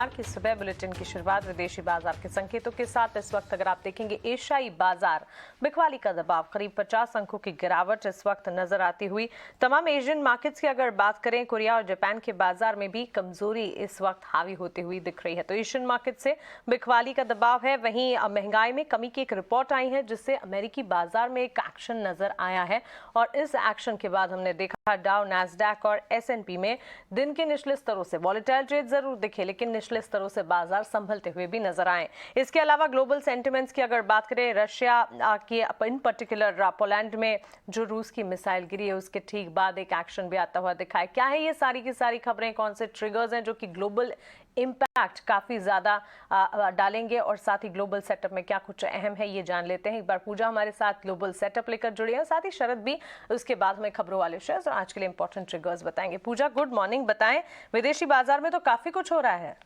की सुबह बुलेटिन की शुरुआत विदेशी बाजार के संकेतों के साथ। इस वक्त अगर आप देखेंगे एशियाई बाजार बिकवाली का दबाव, करीब 50 अंकों की गिरावट इस वक्त नजर आती हुई। तमाम एशियन मार्केट्स की अगर बात करें, कोरिया और जापान के बाजार में भी कमजोरी इस वक्त हावी होती हुई दिख रही है। तो एशियन मार्केट से बिकवाली का दबाव है। वहीं महंगाई में कमी की एक रिपोर्ट आई है जिससे अमेरिकी बाजार में एक एक्शन नजर आया है और इस एक्शन के बाद हमने देखा डाउ, नैस्डैक और S&P में दिन के निचले स्तरों से वॉलेटाइल ट्रेड जरूर दिखे, लेकिन निचले स्तरों से बाजार संभलते हुए भी नजर आए। इसके अलावा ग्लोबल सेंटिमेंट्स की अगर बात करें, रशिया की इन पर्टिकुलर पोलैंड में जो रूस की मिसाइल गिरी है उसके ठीक बाद एक एक्शन भी आता हुआ दिखा है। क्या है ये सारी की सारी खबरें, कौन से ट्रिगर्स हैं जो कि ग्लोबल इम्पैक्ट काफी ज्यादा डालेंगे और साथ ही ग्लोबल सेटअप में क्या कुछ अहम है ये जान लेते हैं। एक बार पूजा हमारे साथ ग्लोबल सेटअप लेकर जुड़ी है, साथ ही शरद भी। उसके बाद हमें खबरों वाले शेयर्स और आज के लिए इंपॉर्टेंट ट्रिगर्स बताएंगे। पूजा, गुड मॉर्निंग। बताएं, विदेशी बाजार में तो काफी कुछ हो रहा है।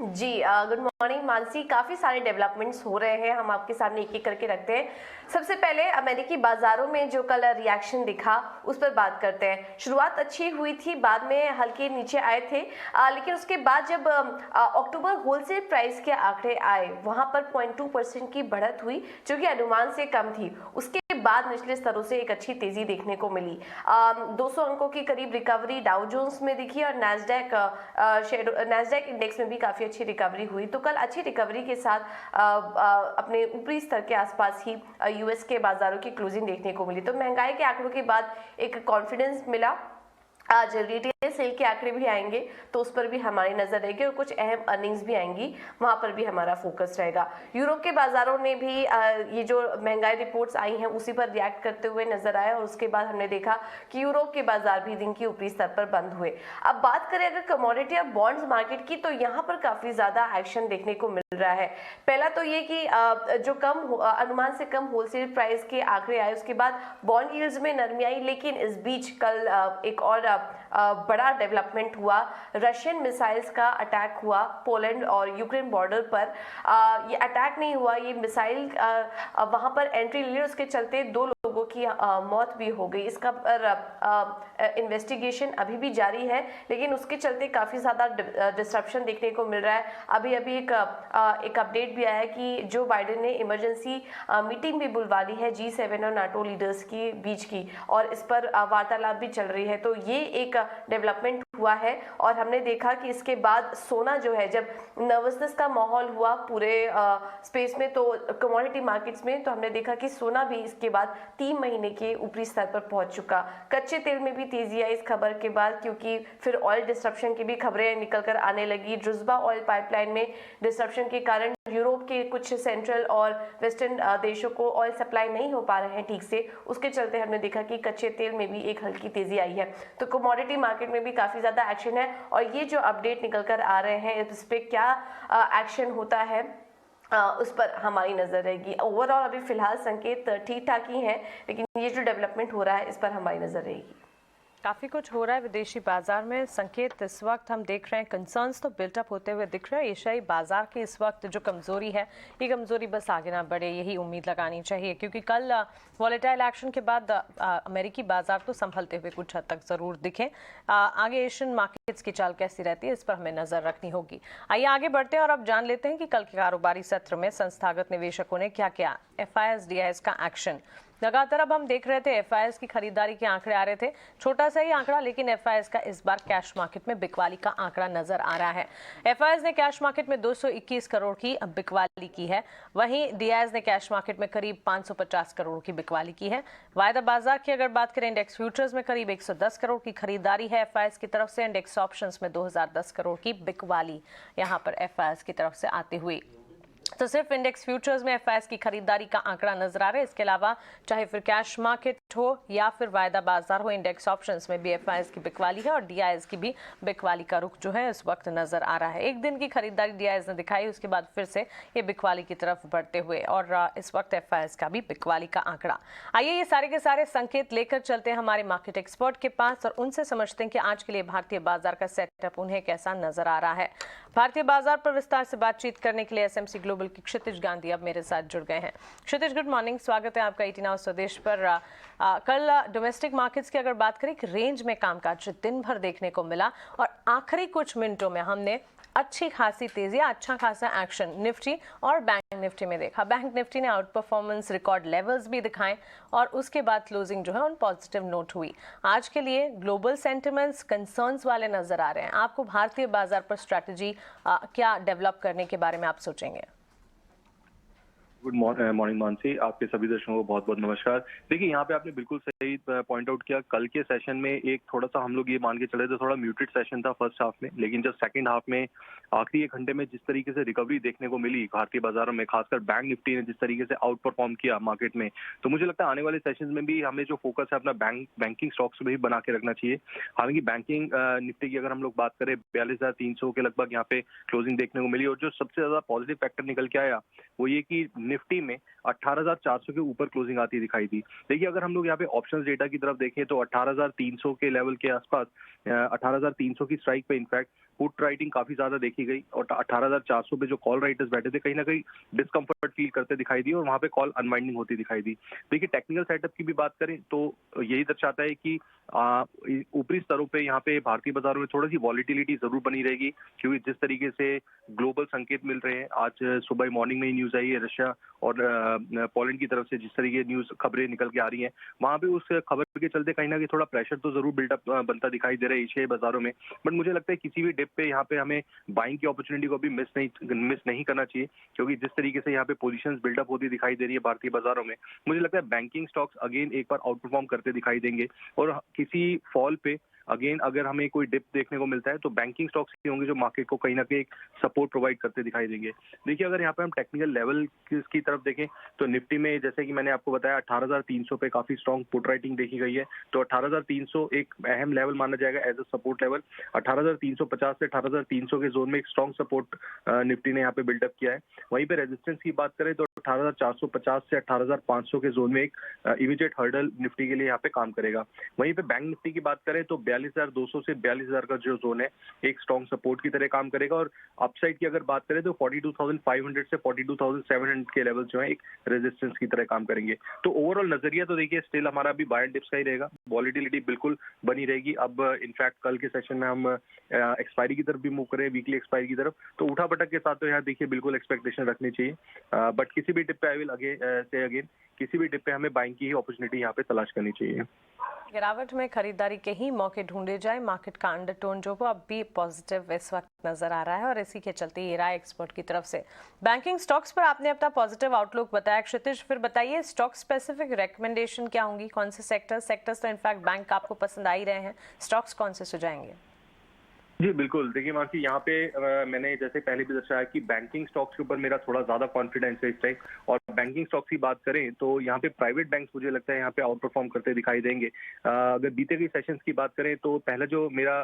जी गुड मॉर्निंग मानसी। काफ़ी सारे डेवलपमेंट्स हो रहे हैं, हम आपके सामने एक एक करके रखते हैं। सबसे पहले अमेरिकी बाजारों में जो कल रिएक्शन दिखा उस पर बात करते हैं। शुरुआत अच्छी हुई थी, बाद में हल्के नीचे आए थे, लेकिन उसके बाद जब अक्टूबर होलसेल प्राइस के आंकड़े आए वहां पर 0.2% की बढ़त हुई जो कि अनुमान से कम थी। उसके बाद निचले स्तरों से एक अच्छी तेजी देखने को मिली। 200 अंकों की करीब रिकवरी डाउ जोन्स में दिखी और नैस्डैक इंडेक्स में भी काफी अच्छी रिकवरी हुई। तो कल अच्छी रिकवरी के साथ अपने ऊपरी स्तर के आसपास ही यूएस के बाजारों की क्लोजिंग देखने को मिली। तो महंगाई के आंकड़ों के बाद एक कॉन्फिडेंस मिला। आज रिटेल सेल के आंकड़े भी आएंगे तो उस पर भी हमारी नजर रहेगी और कुछ अहम अर्निंग्स भी आएंगी, वहां पर भी हमारा फोकस रहेगा। यूरोप के बाजारों ने भी ये जो महंगाई रिपोर्ट्स आई हैं उसी पर रिएक्ट करते हुए नजर आए और उसके बाद हमने देखा कि यूरोप के बाजार भी दिन की ऊपरी स्तर पर बंद हुए। अब बात करें अगर कमोडिटी और बॉन्ड्स मार्केट की, तो यहाँ पर काफी ज्यादा एक्शन देखने को मिल रहा है। पहला तो ये कि जो अनुमान से कम होलसेल प्राइस के आंकड़े आए, उसके बाद बॉन्ड यील्ड्स में नरमी आई, लेकिन इस बीच कल एक और बड़ा डेवलपमेंट हुआ। रशियन मिसाइल्स का अटैक हुआ पोलैंड और यूक्रेन बॉर्डर पर। ये अटैक नहीं हुआ, ये मिसाइल वहां पर एंट्री ली, उसके चलते 2 लोगों की मौत भी हो गई। इसका पर इन्वेस्टिगेशन अभी भी जारी है, लेकिन उसके चलते काफी ज्यादा डिस्ट्रप्शन देखने को मिल रहा है। अभी एक अपडेट भी आया है कि जो बाइडेन ने इमरजेंसी मीटिंग भी बुलवा ली है G7 और नाटो लीडर्स की बीच की, और इस पर वार्तालाप भी चल रही है। तो ये एक डेवलपमेंट हुआ है और हमने देखा कि इसके बाद सोना जो है, जब नर्वसनेस का माहौल हुआ पूरे स्पेस में तो कमोडिटी मार्केट्स में, तो हमने देखा कि सोना भी इसके बाद 3 महीने के ऊपरी स्तर पर पहुंच चुका। कच्चे तेल में भी तेजी आई इस खबर के बाद, क्योंकि फिर ऑयल डिस्ट्रप्शन की भी खबरें निकल कर आने लगी। ड्रुजबा ऑयल पाइपलाइन में डिस्ट्रप्शन के कारण यूरोप के कुछ सेंट्रल और वेस्टर्न देशों को ऑयल सप्लाई नहीं हो पा रहे हैं ठीक से, उसके चलते हमने देखा कि कच्चे तेल में भी एक हल्की तेजी आई है। तो कमोडिटी मार्केट में भी काफी ज्यादा एक्शन है और ये जो अपडेट निकल कर आ रहे हैं इस पे क्या एक्शन होता है उस पर हमारी नजर रहेगी। ओवरऑल अभी फिलहाल संकेत ठीक ठाक ही हैं, लेकिन ये जो डेवलपमेंट हो रहा है इस पर हमारी नजर रहेगी। काफ़ी कुछ हो रहा है विदेशी बाजार में। संकेत इस वक्त हम देख रहे हैं, कंसर्न्स तो बिल्टअप होते हुए दिख रहे हैं। एशियाई बाजार की इस वक्त जो कमजोरी है, ये कमजोरी बस आगे ना बढ़े, यही उम्मीद लगानी चाहिए, क्योंकि कल वॉलेटाइल एक्शन के बाद अमेरिकी बाजार तो संभलते हुए कुछ हद तक जरूर दिखे। आगे एशियन मार्केट्स की चाल कैसी रहती है इस पर हमें नजर रखनी होगी। आइए आगे बढ़ते हैं और अब जान लेते हैं कि कल के कारोबारी सत्र में संस्थागत निवेशकों ने क्या किया। FIS DIS का एक्शन लगातार अब हम देख रहे थे, FIS की खरीदारी के आंकड़े आ रहे थे, छोटा सा ही आंकड़ा, लेकिन FIS का इस बार कैश मार्केट में बिकवाली का आंकड़ा नजर आ रहा है। FIS ने कैश मार्केट में 221 करोड़ की बिकवाली की है, वहीं DIS ने कैश मार्केट में करीब 550 करोड़ की बिकवाली की है। वायदा बाजार की अगर बात करें, इंडेक्स फ्यूचर्स में करीब 110 करोड़ की खरीदारी है FIS की तरफ से। इंडेक्स ऑप्शंस में 2010 करोड़ की बिकवाली यहां पर FIS की तरफ से आती हुई। तो सिर्फ इंडेक्स फ्यूचर्स में FIS की खरीदारी का आंकड़ा नजर आ रहा है। इसके अलावा चाहे फिर कैश मार्केट हो या फिर वायदा बाजार हो, इंडेक्स ऑप्शंस में भी FIS की बिकवाली है और DIS की भी बिकवाली का रुख जो है इस वक्त नजर आ रहा है। एक दिन की खरीदारी DIS ने दिखाई, उसके बाद फिर से ये बिकवाली की तरफ बढ़ते हुए और इस वक्त FIS का भी बिकवाली का आंकड़ा। आइए ये सारे के सारे संकेत लेकर चलते हैं हमारे मार्केट एक्सपर्ट के पास और उनसे समझते हैं कि आज के लिए भारतीय बाजार का सेटअप उन्हें कैसा नजर आ रहा है। भारतीय बाजार पर विस्तार से बातचीत करने के लिए SMC ग्लोबल की क्षितिज गांधी अब मेरे साथ जुड़ गए हैं। क्षितिज, गुड मॉर्निंग, स्वागत है आपका 18 आवर्स स्वदेश पर। कल डोमेस्टिक मार्केट्स की अगर बात करें, रेंज में कामकाज दिन भर देखने को मिला और आखिरी कुछ मिनटों में हमने अच्छी खासी तेजी, अच्छा खासा एक्शन निफ्टी और बैंक निफ्टी में देखा। बैंक निफ्टी ने आउट परफॉर्मेंस रिकॉर्ड लेवल्स भी दिखाए और उसके बाद क्लोजिंग जो है उन पॉजिटिव नोट हुई। आज के लिए ग्लोबल सेंटिमेंट्स कंसर्न्स वाले नजर आ रहे हैं। आपको भारतीय बाजार पर स्ट्रैटेजी क्या डेवलप करने के बारे में आप सोचेंगे? गुड मॉर्निंग मानसी, आपके सभी दर्शकों को बहुत बहुत नमस्कार। देखिए, यहाँ पे आपने बिल्कुल सही पॉइंट आउट किया। कल के सेशन में एक थोड़ा सा हम लोग ये मान के चले थे, थोड़ा म्यूटेड सेशन था फर्स्ट हाफ में, लेकिन जब सेकंड हाफ में आखिरी 1 घंटे में जिस तरीके से रिकवरी देखने को मिली भारतीय बाजारों में, खासकर बैंक निफ्टी ने जिस तरीके से आउट परफॉर्म किया मार्केट में, तो मुझे लगता है आने वाले सेशन में भी हमें जो फोकस है अपना बैंकिंग स्टॉक्स में ही बना के रखना चाहिए। हालांकि बैंकिंग निफ्टी की अगर हम लोग बात करें, 42,300 के लगभग यहाँ पे क्लोजिंग देखने को मिली और जो सबसे ज्यादा पॉजिटिव फैक्टर निकल के आया वो ये कि निफ्टी में 18,400 के ऊपर क्लोजिंग आती दिखाई दी। देखिए, अगर हम लोग यहाँ पे ऑप्शंस डेटा की तरफ देखें तो 18,300 के लेवल के आसपास, 18,300 की स्ट्राइक पे इनफैक्ट पुट राइटिंग काफी ज्यादा देखी गई और 18,400 पे जो कॉल राइटर्स बैठे थे कहीं ना कहीं डिस्कंफर्ट फील करते दिखाई दी और वहां पे कॉल अनवाइंडिंग होती दिखाई दी। देखिए, टेक्निकल सेटअप की भी बात करें तो यही दर्शाता है कि ऊपरी स्तरों पे यहाँ पे भारतीय बाजारों में थोड़ी सी वॉलिटिलिटी जरूर बनी रहेगी, क्योंकि जिस तरीके से ग्लोबल संकेत मिल रहे हैं, आज सुबह मॉर्निंग में ही न्यूज आई है रशिया और पोलैंड की तरफ से जिस तरीके न्यूज खबरें निकल के आ रही हैं, वहां पे उस खबर के चलते कहीं ना कहीं थोड़ा प्रेशर तो जरूर बिल्डअप बनता दिखाई दे रहा है एशियाई बाजारों में। बट मुझे लगता है किसी भी डिप पे यहाँ पे हमें बाइंग की अपॉर्चुनिटी को भी मिस नहीं करना चाहिए, क्योंकि जिस तरीके से यहाँ पे पोजीशंस बिल्डअप होती दिखाई दे रही है भारतीय बाजारों में, मुझे लगता है बैंकिंग स्टॉक्स अगेन एक बार आउट परफॉर्म करते दिखाई देंगे और किसी फॉल पे अगेन अगर हमें कोई डिप देखने को मिलता है तो बैंकिंग स्टॉक्स ही होंगे जो मार्केट को कहीं ना कहीं सपोर्ट प्रोवाइड करते दिखाई देंगे। देखिए, अगर यहाँ पे हम टेक्निकल लेवल की तरफ देखें तो निफ्टी में जैसे कि मैंने आपको बताया 18,300 पे काफी स्ट्रॉन्ग पुट राइटिंग देखी गई है, तो 18,300 एक अहम लेवल माना जाएगा एज अ सपोर्ट लेवल। 18,350 से 18,300 के जोन में एक स्ट्रॉन्ग सपोर्ट निफ्टी ने यहाँ पे बिल्डअप किया है। वहीं पे रेजिस्टेंस की बात करें तो 18,450 से 18,500 के जोन में एक इमीडिएट हर्डल निफ्टी के लिए यहाँ पे काम करेगा। वहीं पे बैंक निफ्टी की बात करें तो 42,200 से 42,000 का जो जोन है एक स्ट्रॉन्ग सपोर्ट की तरह काम करेगा और अपसाइड की अगर बात करें तो 42,500 से 42,700 के लेवल जो है एक रेजिस्टेंस की तरह काम करेंगे। तो ओवरऑल नजरिया तो देखिए स्टिल हमारा अभी बाय एंड डिप्स का ही रहेगा, वॉलिटिलिटी बिल्कुल बनी रहेगी। अब इनफैक्ट कल के सेशन में हम एक्सपायरी की तरफ भी मूव करें, वीकली एक्सपायरी की तरफ, तो उठा पटक के साथ तो यहाँ देखिए बिल्कुल एक्सपेक्टेशन रखनी चाहिए। बट किसी भी डिप पे आई विल अगेन किसी भी डिप पे हमें बाइंग की ही अपॉर्चुनिटी यहाँ पे तलाश करनी चाहिए। गिरावट में खरीदारी के ही मौके ढूंढे जाए। मार्केट का अंडरटोन जो वो अब भी पॉजिटिव इस वक्त नजर आ रहा है और इसी के चलते ये राय एक्सपर्ट की तरफ से। बैंकिंग स्टॉक्स पर आपने अपना पॉजिटिव आउटलुक बताया क्षितिज, फिर बताइए स्टॉक स्पेसिफिक रिकमेंडेशन क्या होंगी? कौन से सेक्टर्स तो इनफैक्ट बैंक आपको पसंद आ ही रहे हैं, स्टॉक्स कौन से सुझाएंगे? जी बिल्कुल, देखिए मार्की, यहाँ पे मैंने जैसे पहले भी दर्शाया कि बैंकिंग स्टॉक्स के ऊपर मेरा थोड़ा ज्यादा कॉन्फिडेंस है इस टाइम, और बैंकिंग स्टॉक्स की बात करें तो यहाँ पे प्राइवेट बैंक्स मुझे लगता है यहाँ पे आउट परफॉर्म करते दिखाई देंगे। अगर बीते गई सेशंस की बात करें तो पहला जो मेरा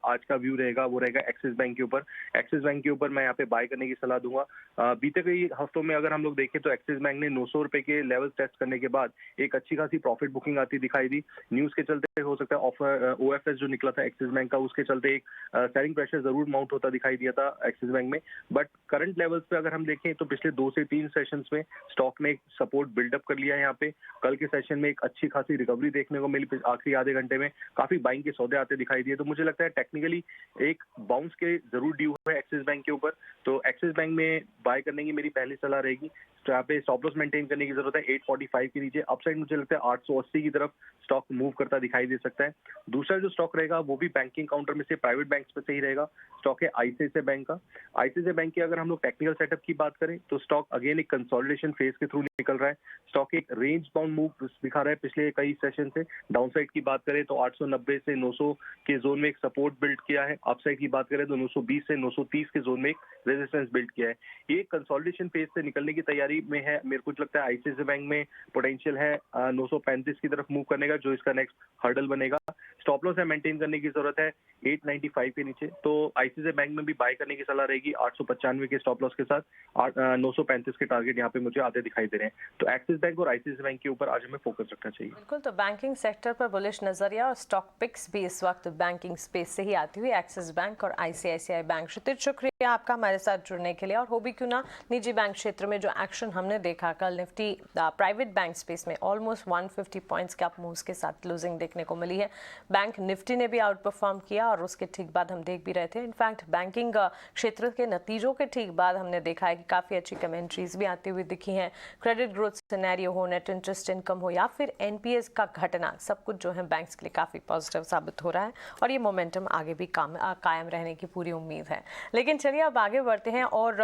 आज का व्यू रहेगा वो रहेगा एक्सिस बैंक के ऊपर। एक्सिस बैंक के ऊपर मैं यहाँ पे बाय करने की सलाह दूंगा। बीते कई हफ्तों में अगर हम लोग देखें तो एक्सिस बैंक ने 900 रुपए के लेवल टेस्ट करने के बाद एक अच्छी खासी प्रॉफिट बुकिंग आती दिखाई दी। न्यूज के चलते हो सकता है ऑफर OFS जो निकला था एक्सिस बैंक का, उसके चलते एक सेलिंग प्रेशर जरूर माउंट होता दिखाई दिया था एक्सिस बैंक में। बट करंट लेवल्स पे अगर हम देखें तो पिछले 2 से 3 सेशंस में स्टॉक ने एक सपोर्ट बिल्डअप कर लिया है। यहाँ पे कल के सेशन में एक अच्छी खासी रिकवरी देखने को मिली, आखिरी आधे घंटे में काफी बाइंग के सौदे आते दिखाई दिए। तो मुझे लगता है टेक्निकली एक बाउंस के जरूर ड्यू है एक्सिस बैंक के ऊपर, तो एक्सिस बैंक में बाय करने की मेरी पहली सलाह रहेगी। तो यहाँ पे स्टॉप लॉस मेंटेन करने की जरूरत है 845 के नीचे। अपसाइड मुझे लगता है 880 की तरफ स्टॉक मूव करता दिखाई दे सकता है। दूसरा जो स्टॉक रहेगा वो भी बैंकिंग काउंटर में से प्राइवेट बैंक्स पे से ही रहेगा, स्टॉक है आईसीआईसीआई बैंक का। आईसीआईसीआई बैंक की अगर हम लोग टेक्निकल सेटअप की बात करें तो स्टॉक अगेन एक कंसोलिडेशन फेज के थ्रू निकल रहा है। स्टॉक एक रेंज बाउंड मूव दिखा रहा है पिछले कई सेशन से। डाउनसाइड की बात करें तो 890 से 900 के जोन में एक सपोर्ट बिल्ड किया है। अपसाइड की बात करें तो 920 से 930 के जोन में एक रेजिस्टेंस बिल्ड किया है। ये कंसोलिडेशन फेज से निकलने की तैयारी में है। मेरे को लगता है आईसीआईसीआई बैंक में पोटेंशियल है 935 की तरफ मूव करने का, जो इसका नेक्स्ट हर्डल बनेगा। स्टॉप लॉस है मेंटेन करने की जरूरत है 895 पे नीचे, तो आईसीआईसीआई बैंक में भी बाय करने की सलाह रहेगी 895 के स्टॉप लॉस के साथ। 935 के टारगेट यहाँ पे मुझे आते दिखाई दे रहे हैं। तो एक्सिस बैंक और आईसीआईसीआई बैंक के ऊपर आज हमें फोकस रखना चाहिए। बिल्कुल, तो बैंकिंग सेक्टर पर बुलिश नजरिया और स्टॉक पिक्स भी इस वक्त बैंकिंग स्पेस से ही आती हुई एक्सिस बैंक और आईसीआईसीआई बैंक। क्षितिज, शुक्रिया आपका हमारे साथ जुड़ने के लिए। और हो भी क्यों ना, निजी बैंक क्षेत्र में जो एक्शन हमने देखा कल, निफ्टी प्राइवेट बैंक स्पेस में ऑलमोस्ट 150 पॉइंट्स के अप मूव्स के साथ क्लोजिंग देखने को मिली है। बैंक निफ्टी ने भी आउट परफॉर्म किया और उसके ठीक बाद हम देख भी रहे थे, इनफैक्ट बैंकिंग क्षेत्र के नतीजों के ठीक बाद हमने देखा है कि काफ़ी अच्छी कमेंट्रीज भी आती हुई दिखी हैं। क्रेडिट ग्रोथ सिनेरियो हो, नेट इंटरेस्ट इनकम हो या फिर एनपीएस का घटना, सब कुछ जो है बैंक्स के लिए काफ़ी पॉजिटिव साबित हो रहा है और ये मोमेंटम आगे भी कायम रहने की पूरी उम्मीद है। लेकिन चलिए अब आगे बढ़ते हैं और